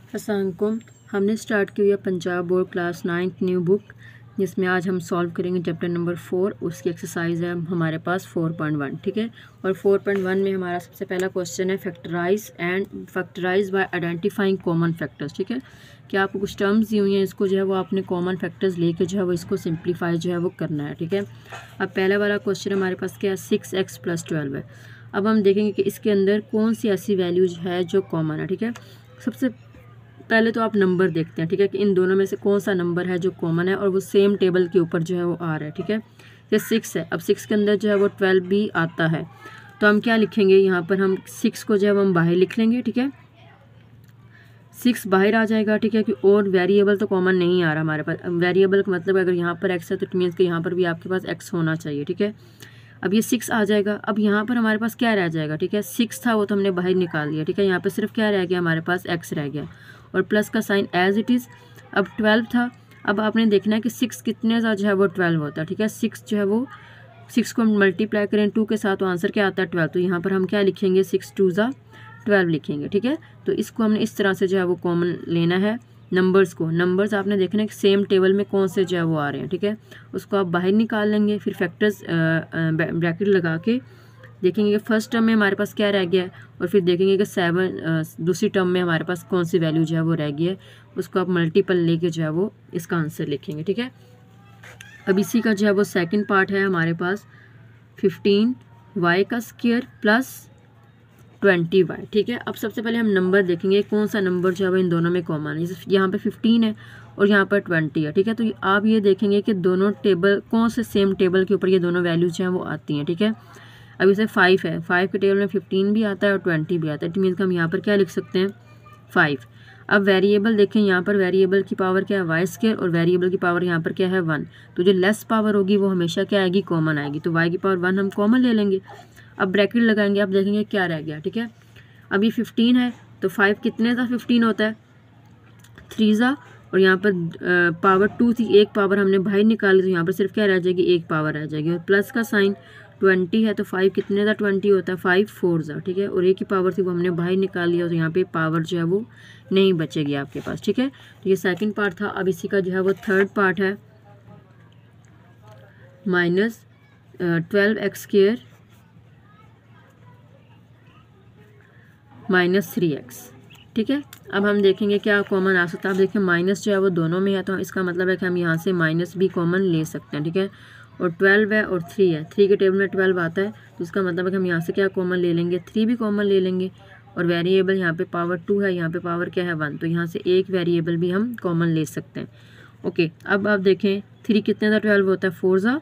अस्सलाम वालेकुम। हमने स्टार्ट की हुई है Punjab board class 9th new book, जिसमें आज हम सॉल्व करेंगे चैप्टर नंबर 4। उसकी एक्सरसाइज है हमारे पास 4.1, ठीक है। और 4.1 में हमारा सबसे पहला क्वेश्चन है factorise by identifying common factors, ठीक है। कि आपको कुछ टर्म्स दी हुई हैं, इसको जो है वो आपने कॉमन फैक्टर्स लेके जो है वो इसको सिंप्लीफाई जो है वो करना है, ठीक है। अब पहला वाला क्वेश्चन हमारे पास क्या है, 6x + 12 है। अब हम देखेंगे कि इसके अंदर कौन सी ऐसी वैल्यूज है जो कॉमन है, ठीक है। सबसे पहले तो आप नंबर देखते हैं, ठीक है, कि इन दोनों में से कौन सा नंबर है जो कॉमन है और वो सेम टेबल के ऊपर जो है वो आ रहा है, ठीक है। ये 6 है। अब 6 के अंदर जो है वो 12 भी आता है, तो हम क्या लिखेंगे यहाँ पर, हम 6 को जो है हम बाहर लिख लेंगे, ठीक है। 6 बाहर आ जाएगा, ठीक है, कि और वेरिएबल तो कॉमन नहीं आ रहा हमारे पास। वेरिएबल का मतलब अगर यहाँ पर x है तो इट मीन्स कि यहाँ पर भी आपके पास x होना चाहिए, ठीक है। अब ये 6 आ जाएगा। अब यहाँ पर हमारे पास क्या रह जाएगा, ठीक है, 6 था वो तो हमने बाहर निकाल दिया, ठीक है। यहाँ पर सिर्फ क्या रह गया, हमारे पास x रह गया और प्लस का साइन एज इट इज़। अब 12 था। अब आपने देखना है कि 6 कितने सा जो है वो 12 होता है, ठीक है। 6 जो है वो 6 को मल्टीप्लाई करें 2 के साथ तो आंसर क्या आता है 12। तो यहाँ पर हम क्या लिखेंगे, 6 2 ज़ा 12 लिखेंगे, ठीक है। तो इसको हमने इस तरह से जो है वो कॉमन लेना है नंबर्स को। नंबर्स आपने देखना है कि सेम टेबल में कौन से जो है वो आ रहे हैं, ठीक है। उसको आप बाहर निकाल लेंगे, फिर फैक्टर्स ब्रैकेट लगा के देखेंगे कि फर्स्ट टर्म में हमारे पास क्या रह गया है, और फिर देखेंगे कि 7 दूसरी टर्म में हमारे पास कौन सी वैल्यू जो है वो रह गई है। उसको आप मल्टीपल लेके जो है वो इसका आंसर लिखेंगे, ठीक है। अब इसी का जो है वो सेकंड पार्ट है हमारे पास 15y² + 20y, ठीक है। अब सबसे पहले हम नंबर देखेंगे कौन सा नंबर जो है वो इन दोनों में कॉमन है। जैसे यहाँ पे 15 है और यहाँ पर 20 है, ठीक है। तो आप ये देखेंगे कि दोनों टेबल कौन से सेम टेबल के ऊपर ये दोनों वैल्यूज जो हैं वो आती हैं, ठीक है। अब इसे 5 है, 5 के टेबल में 15 भी आता है और 20 भी आता है। इट मीन्स कि हम यहाँ पर क्या लिख सकते हैं, 5। अब वेरिएबल देखें, यहाँ पर वेरिएबल की पावर क्या है, y² और वेरिएबल की पावर यहाँ पर क्या है 1। तो जो लेस पावर होगी वो हमेशा क्या आएगी, कॉमन आएगी। तो y की पावर 1 हम कॉमन ले लेंगे। अब ब्रैकेट लगाएंगे, आप देखेंगे क्या रह गया, ठीक है। अब ये 15 है तो 5 कितने का 15 होता है, 3 ज़ा, और यहाँ पर पावर 2 थी, एक पावर हमने बाहर निकाली तो यहाँ पर सिर्फ क्या रह जाएगी, एक पावर रह जाएगी। और प्लस का साइन 20 है तो 5 कितने का 20 होता है, 5 4 ज़ा, ठीक है। और एक ही पावर थी वो हमने बाहर निकाल लिया तो यहाँ पे पावर जो है वो नहीं बचेगी आपके पास, ठीक है। तो ये सेकंड पार्ट था। अब इसी का जो है वो थर्ड पार्ट है -12x² - 3x, ठीक है। अब हम देखेंगे क्या कॉमन आ सकता है। आप देखें माइनस जो है वो दोनों में है, तो इसका मतलब है कि हम यहाँ से माइनस भी कॉमन ले सकते हैं, ठीक है। और 12 है और 3 है, 3 के टेबल में 12 आता है तो इसका मतलब है कि हम यहाँ से क्या कॉमन ले लेंगे, 3 भी कॉमन ले लेंगे। और वेरिएबल यहाँ पे पावर 2 है, यहाँ पे पावर क्या है 1, तो यहाँ से एक वेरिएबल भी हम कॉमन ले सकते हैं। ओके, अब आप देखें 3 कितने का 12 होता है, 4 ज़ा,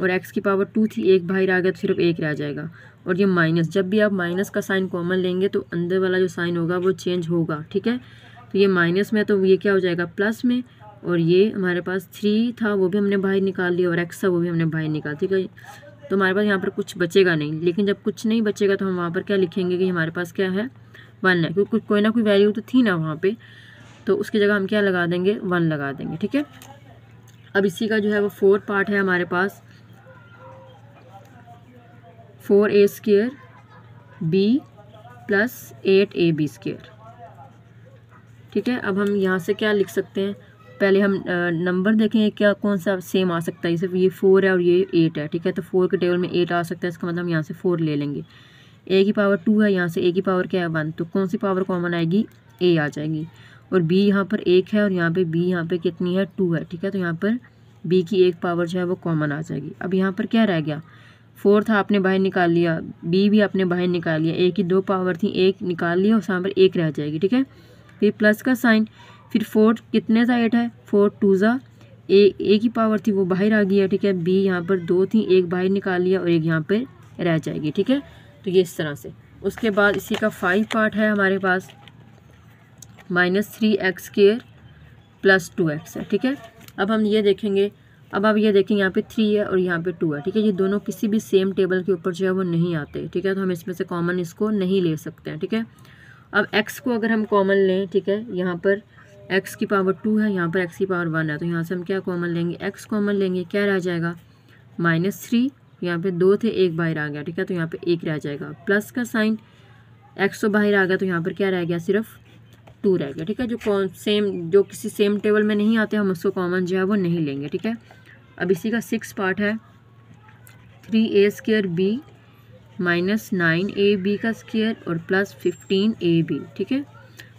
और x की पावर 2 थी, एक बाहर आ गया तो सिर्फ एक रह जाएगा। और ये माइनस, जब भी आप माइनस का साइन कॉमन लेंगे तो अंदर वाला जो साइन होगा वो चेंज होगा, ठीक है। तो ये माइनस में तो ये क्या हो जाएगा, प्लस में। और ये हमारे पास 3 था वो भी हमने बाहर निकाल लिया और x था वो भी हमने बाहर निकाल, ठीक है। तो हमारे पास यहाँ पर कुछ बचेगा नहीं। लेकिन जब कुछ नहीं बचेगा तो हम वहाँ पर क्या लिखेंगे कि हमारे पास क्या है, 1 है, क्योंकि कोई ना कोई वैल्यू तो थी ना वहाँ पर, तो उसकी जगह हम क्या लगा देंगे, 1 लगा देंगे, ठीक है। अब इसी का जो है वो फोर्थ पार्ट है हमारे पास 4a² b + 8ab², ठीक है। अब हम यहाँ से क्या लिख सकते हैं, पहले हम नंबर देखेंगे क्या कौन सा सेम आ सकता है। सिर्फ ये 4 है और ये 8 है, ठीक है। तो 4 के टेबल में 8 आ सकता है, इसका मतलब हम यहाँ से 4 ले लेंगे। a की पावर 2 है, यहाँ से a की पावर क्या है 1, तो कौन सी पावर कॉमन आएगी, a आ जाएगी। और b यहाँ पर 1 है और यहाँ पे b यहाँ पे कितनी है 2 है, ठीक है। तो यहाँ पर b की एक पावर जो है वो कॉमन आ जाएगी। अब यहाँ पर क्या रह गया, 4 था आपने बाहर निकाल लिया, b भी आपने बाहर निकाल लिया, a की 2 पावर थी, एक निकाल लिया और यहाँ पर एक रह जाएगी, ठीक है। फिर प्लस का साइन, फिर 4 कितने सा 8 है, 4 2 ज़ा, a की पावर थी वो बाहर आ गई है, ठीक है। b यहाँ पर 2 थी, एक बाहर निकाल लिया और एक यहाँ पर रह जाएगी, ठीक है। तो ये इस तरह से। उसके बाद इसी का 5 पार्ट है हमारे पास -3x² + 2x है, ठीक है। अब हम ये देखेंगे, अब आप ये देखें यहाँ पे 3 है और यहाँ पे 2 है, ठीक है। ये दोनों किसी भी सेम टेबल के ऊपर जो है वो नहीं आते, ठीक है। तो हम इसमें से कॉमन इसको नहीं ले सकते हैं, ठीक है। अब x को अगर हम कॉमन लें, ठीक है, यहाँ पर x की पावर 2 है, यहाँ पर x की पावर 1 है, तो यहाँ से हम क्या कॉमन लेंगे, x कॉमन लेंगे, क्या रह जाएगा -3, यहाँ पे 2 थे, एक बाहर आ गया, ठीक है। तो यहाँ पे एक रह जाएगा। प्लस का साइन, x तो बाहर आ गया तो यहाँ पर क्या रह गया, सिर्फ 2 रह गया, ठीक है। जो किसी सेम टेबल में नहीं आते हम उसको कॉमन जो है वो नहीं लेंगे, ठीक है। अब इसी का 6 पार्ट है 3a² b माइनस 9ab का स्क्वायर और प्लस 15ab, ठीक है।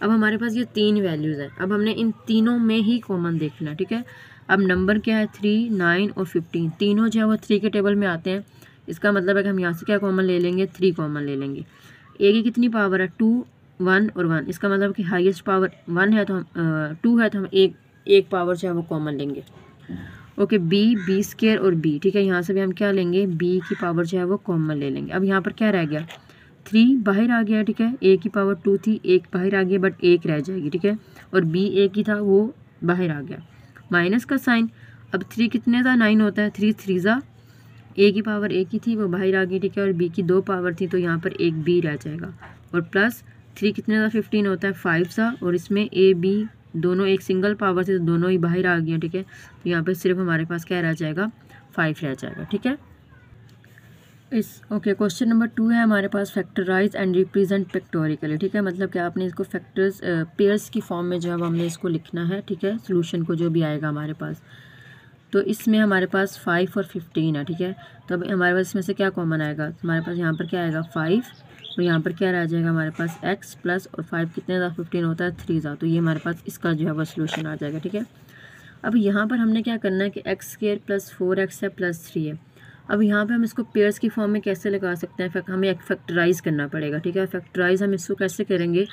अब हमारे पास ये 3 वैल्यूज़ हैं, अब हमने इन तीनों में ही कॉमन देखना है, ठीक है। अब नंबर क्या है 3, 9 और 15, तीनों जो है वो 3 के टेबल में आते हैं। इसका मतलब है कि हम यहाँ से क्या कॉमन ले लेंगे, 3 कॉमन ले लेंगे। ए की कितनी पावर है 2, 1 और 1, इसका मतलब कि हाईएस्ट पावर 1 है तो हम 2 है तो हम एक पावर जो है वो कॉमन लेंगे। ओके, b² और b, ठीक है। यहाँ से भी हम क्या लेंगे, b की पावर जो है वो कॉमन ले लेंगे। अब यहाँ पर क्या रह गया 3 बाहर आ गया, ठीक है। a की पावर 2 थी, एक बाहर आ गया बट एक रह जाएगी, ठीक है। और b a की था वो बाहर आ गया, माइनस का साइन। अब 3 कितने था 9 होता है, 3 3 ज़ा, a की पावर a की थी वो बाहर आ गई, ठीक है। और b की 2 पावर थी तो यहाँ पर एक b रह जाएगा। और प्लस 3 कितने था 15 होता है, 5 सा, और इसमें a b दोनों एक सिंगल पावर थी तो दोनों ही बाहर आ गए, ठीक है। तो यहाँ पे सिर्फ हमारे पास क्या रह जाएगा 5 रह जाएगा, ठीक है। ओके, क्वेश्चन नंबर 2 है हमारे पास फैक्टराइज एंड रिप्रेजेंट फैक्टोरिकली, ठीक है। मतलब कि आपने इसको फैक्टर्स पेयर्स की फॉर्म में जो है हमने इसको लिखना है, ठीक है। सोल्यूशन को जो भी आएगा हमारे पास, तो इसमें हमारे पास 5 और 15 है, ठीक है। तो अब हमारे पास इसमें से क्या कॉमन आएगा, हमारे पास यहाँ पर क्या आएगा 5 और यहाँ पर क्या रह जाएगा हमारे पास x प्लस, और 5 कितने था 15 होता है 3 था, तो ये हमारे पास इसका जो है वो सोल्यूशन आ जाएगा, ठीक है। अब यहाँ पर हमने क्या करना है कि x² प्लस 4x है प्लस 3 है। अब यहाँ पे हम इसको पेयर्स की फॉर्म में कैसे लगा सकते हैं, हमें एक फैक्टराइज करना पड़ेगा, ठीक है। फैक्टराइज हम इसको कैसे करेंगे,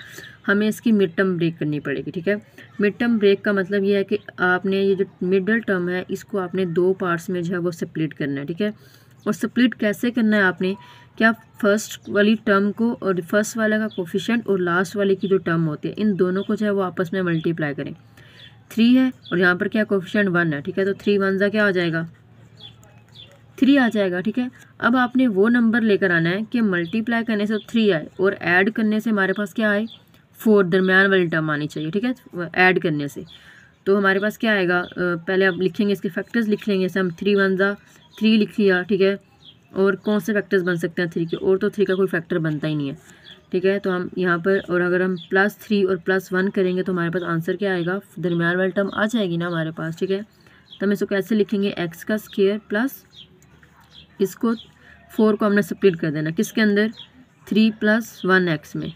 हमें इसकी मिड टर्म ब्रेक करनी पड़ेगी, ठीक है। मिड टर्म ब्रेक का मतलब ये है कि आपने ये जो मिडल टर्म है इसको आपने 2 पार्ट्स में जो है वो स्प्लिट करना है, ठीक है। और स्प्लिट कैसे करना है आपने, क्या फर्स्ट वाली टर्म को और फर्स्ट वाले का कोफिशिएंट और लास्ट वाले की जो टर्म होती है इन दोनों को जो है वो आपस में मल्टीप्लाई करें। 3 है और यहाँ पर क्या कोफिशिएंट 1 है, ठीक है। तो 3 1 ज़ा क्या आ जाएगा 3 आ जाएगा, ठीक है। अब आपने वो नंबर लेकर आना है कि मल्टीप्लाई करने से 3 आए और ऐड करने से हमारे पास क्या आए 4, दरम्यान वाली टर्म आनी चाहिए, ठीक है। ऐड करने से तो हमारे पास क्या आएगा, पहले आप लिखेंगे इसके फैक्टर्स लिख लेंगे। जैसे हम 3 1 ज़ा 3 लिख लिया, ठीक है। और कौन से फैक्टर्स बन सकते हैं 3 के, और तो 3 का कोई फैक्टर बनता ही नहीं है, ठीक है। तो हम यहाँ पर, और अगर हम +3 और +1 करेंगे तो हमारे पास आंसर क्या आएगा, दरम्यान वाली टर्म आ जाएगी ना हमारे पास, ठीक है। तो हम इसको कैसे लिखेंगे, x का स्क्वायर प्लस इसको 4 को हमने स्प्लिट कर देना किसके अंदर 3 + 1x में,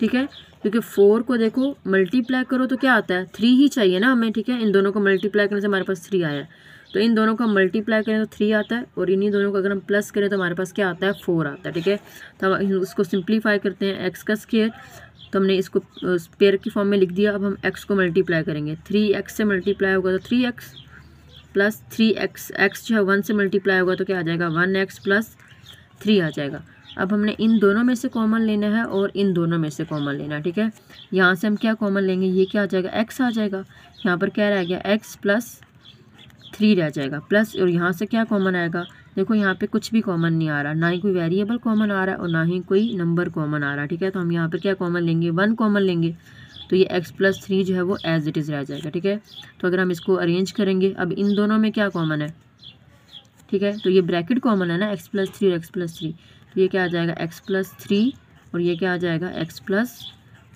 ठीक है। क्योंकि 4 को देखो मल्टीप्लाई करो तो क्या आता है 3 ही चाहिए ना हमें, ठीक है। इन दोनों को मल्टीप्लाई करने से हमारे पास 3 आया है, तो इन दोनों को मल्टीप्लाई करें तो 3 आता है, और इन्हीं दोनों को अगर हम प्लस करें तो हमारे पास क्या आता है 4 आता है, ठीक है। तो हम उसको सिंप्लीफाई करते हैं, x का स्क्वायर, तो हमने इसको पेयर की फॉर्म में लिख दिया। अब हम x को मल्टीप्लाई करेंगे, 3x से मल्टीप्लाई होगा तो 3x प्लस 3x, x जो है 1 से मल्टीप्लाई होगा तो क्या आ जाएगा 1x प्लस 3 आ जाएगा। अब हमने इन दोनों में से कॉमन लेना है और इन दोनों में से कॉमन लेना है, ठीक है। यहाँ से हम क्या कॉमन लेंगे, ये क्या आ जाएगा x आ जाएगा, यहाँ पर क्या रह गया x प्लस 3 रह जाएगा प्लस, और यहाँ से क्या कॉमन आएगा, देखो यहाँ पे कुछ भी कॉमन नहीं आ रहा, ना ही कोई वेरिएबल कॉमन आ रहा है और ना ही कोई नंबर कॉमन आ रहा है, ठीक है। तो हम यहाँ पर क्या कॉमन लेंगे 1 कॉमन लेंगे, तो ये x प्लस 3 जो है वो एज इट इज़ रह जाएगा, ठीक है। तो अगर हम इसको अरेंज करेंगे, अब इन दोनों में क्या कॉमन है, ठीक है। तो ये ब्रैकेट कॉमन है ना x प्लस 3 और x प्लस 3, तो ये क्या आ जाएगा x प्लस 3 और ये क्या आ जाएगा x प्लस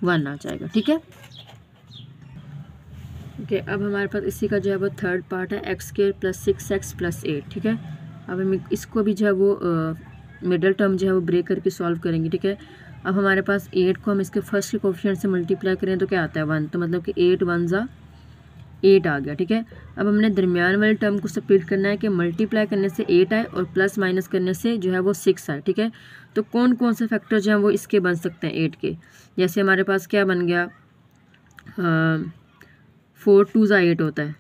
1 आ जाएगा, ठीक है। ओके, अब हमारे पास इसी का जो है वो थर्ड पार्ट है x² प्लस 6x प्लस 8, ठीक है। अब हम इसको भी जो है वो मिडल टर्म जो है वो ब्रेक करके सॉल्व करेंगे, ठीक है। अब हमारे पास 8 को हम इसके फर्स्ट के कोफिशिएंट से मल्टीप्लाई करें तो क्या आता है 1, तो मतलब कि 8 1 ज़ा 8 आ गया, ठीक है। अब हमने दरमियान वाले टर्म को स्प्लिट करना है कि मल्टीप्लाई करने से 8 आए और प्लस माइनस करने से जो है वो 6 आए, ठीक है। तो कौन कौन से फैक्टर जो हैं वो इसके बन सकते हैं 8 के, जैसे हमारे पास क्या बन गया 4 2 ज़ा 8 होता है,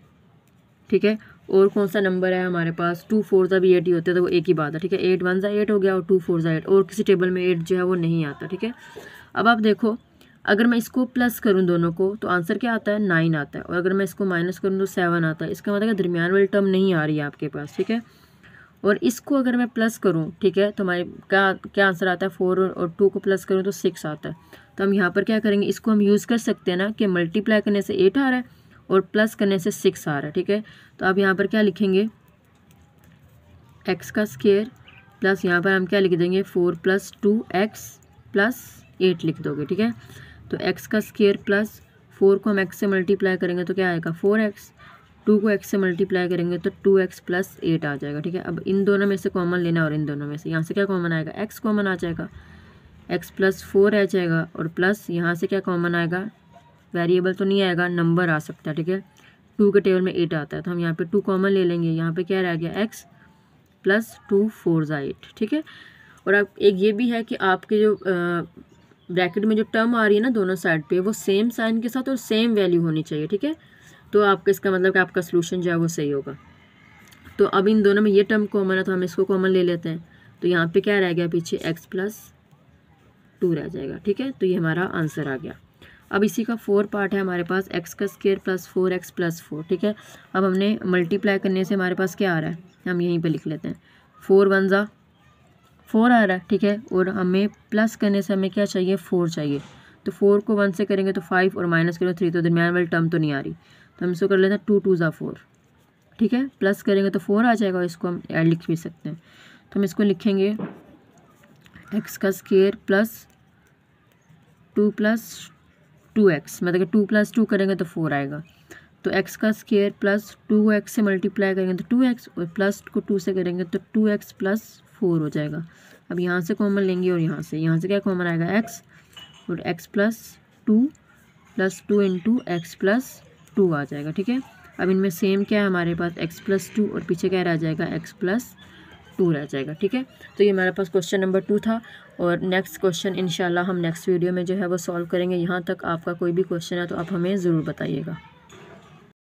ठीक है। और कौन सा नंबर है हमारे पास 2 4 ज़ा भी 8 ही होता है, तो वो एक ही बात है, ठीक है। 8 1 ज़ा 8 हो गया और 2 4 ज़ा 8, और किसी टेबल में 8 जो है वो नहीं आता, ठीक है। अब आप देखो, अगर मैं इसको प्लस करूं दोनों को तो आंसर क्या आता है 9 आता है, और अगर मैं इसको माइनस करूं तो 7 आता है। इसका मतलब दरमियान वाली टर्म नहीं आ रही है आपके पास, ठीक है। और इसको अगर मैं प्लस करूं, ठीक है, तो हमारे क्या आंसर आता है 4 और 2 को प्लस करूं तो 6 आता है। तो हम यहाँ पर क्या करेंगे, इसको हम यूज़ कर सकते हैं ना कि मल्टीप्लाई करने से 8 आ रहा है और प्लस करने से 6 आ रहा है, ठीक है। तो अब यहाँ पर क्या लिखेंगे x का स्क्वायर प्लस यहाँ पर हम क्या लिख देंगे 4 + 2x + 8 लिख दोगे, ठीक है। तो x का स्क्वायर प्लस 4 को हम x से मल्टीप्लाई करेंगे तो क्या आएगा 4x, 2 को x से मल्टीप्लाई करेंगे तो 2x प्लस 8 आ जाएगा। ठीक है, अब इन दोनों में से कॉमन लेना और इन दोनों में से, यहाँ से क्या कॉमन आएगा x कॉमन आ जाएगा, x प्लस 4 आ जाएगा और प्लस यहाँ से क्या कॉमन आएगा, वेरिएबल तो नहीं आएगा, नंबर आ सकता है। ठीक है, 2 के टेबल में 8 आता है तो हम यहाँ पे 2 कॉमन ले लेंगे, यहाँ पे क्या रह गया x प्लस 2 4 8। ठीक है, और अब एक ये भी है कि आपके जो ब्रैकेट में जो टर्म आ रही है ना दोनों साइड पे, वो सेम साइन के साथ और सेम वैल्यू होनी चाहिए। ठीक है, तो आपका इसका मतलब कि आपका सोल्यूशन जो है वो सही होगा। तो अब इन दोनों में ये टर्म कॉमन है तो हम इसको कॉमन ले लेते हैं, तो यहाँ पे क्या रह गया पीछे x प्लस 2 रह जाएगा। ठीक है, तो ये हमारा आंसर आ गया। अब इसी का 4 पार्ट है हमारे पास, x का स्क्वायर प्लस 4x प्लस 4। ठीक है, अब हमने मल्टीप्लाई करने से हमारे पास क्या आ रहा है, हम यहीं पे लिख लेते हैं 4 1 जा 4 आ रहा है। ठीक है, और हमें प्लस करने से हमें क्या चाहिए 4 चाहिए, तो 4 को 1 से करेंगे तो 5 और माइनस करेंगे 3, तो दरम्यान वाली टर्म तो नहीं आ रही, तो हम इसको कर लेते हैं 2 2 जा 4। ठीक है, प्लस करेंगे तो 4 आ जाएगा, इसको हम ऐड लिख भी सकते हैं, तो हम इसको लिखेंगे x का स्क्वायर प्लस 2 प्लस 2x, मतलब कि 2 प्लस 2 करेंगे तो 4 आएगा, तो x का स्क्वायर प्लस 2 को x से मल्टीप्लाई करेंगे तो 2x और प्लस को 2 से करेंगे तो 2x प्लस 4 हो जाएगा। अब यहाँ से कॉमन लेंगे और यहाँ से क्या कॉमन आएगा x, और x plus 2 plus 2 into x plus 2 आ जाएगा। ठीक है, अब इनमें सेम क्या है हमारे पास x प्लस 2 और पीछे क्या रह जाएगा x प्लस 2 रह जाएगा। ठीक है, तो ये हमारे पास क्वेश्चन नंबर 2 था, और नेक्स्ट क्वेश्चन इंशाल्लाह हम नेक्स्ट वीडियो में जो है वो सॉल्व करेंगे। यहाँ तक आपका कोई भी क्वेश्चन है तो आप हमें ज़रूर बताइएगा।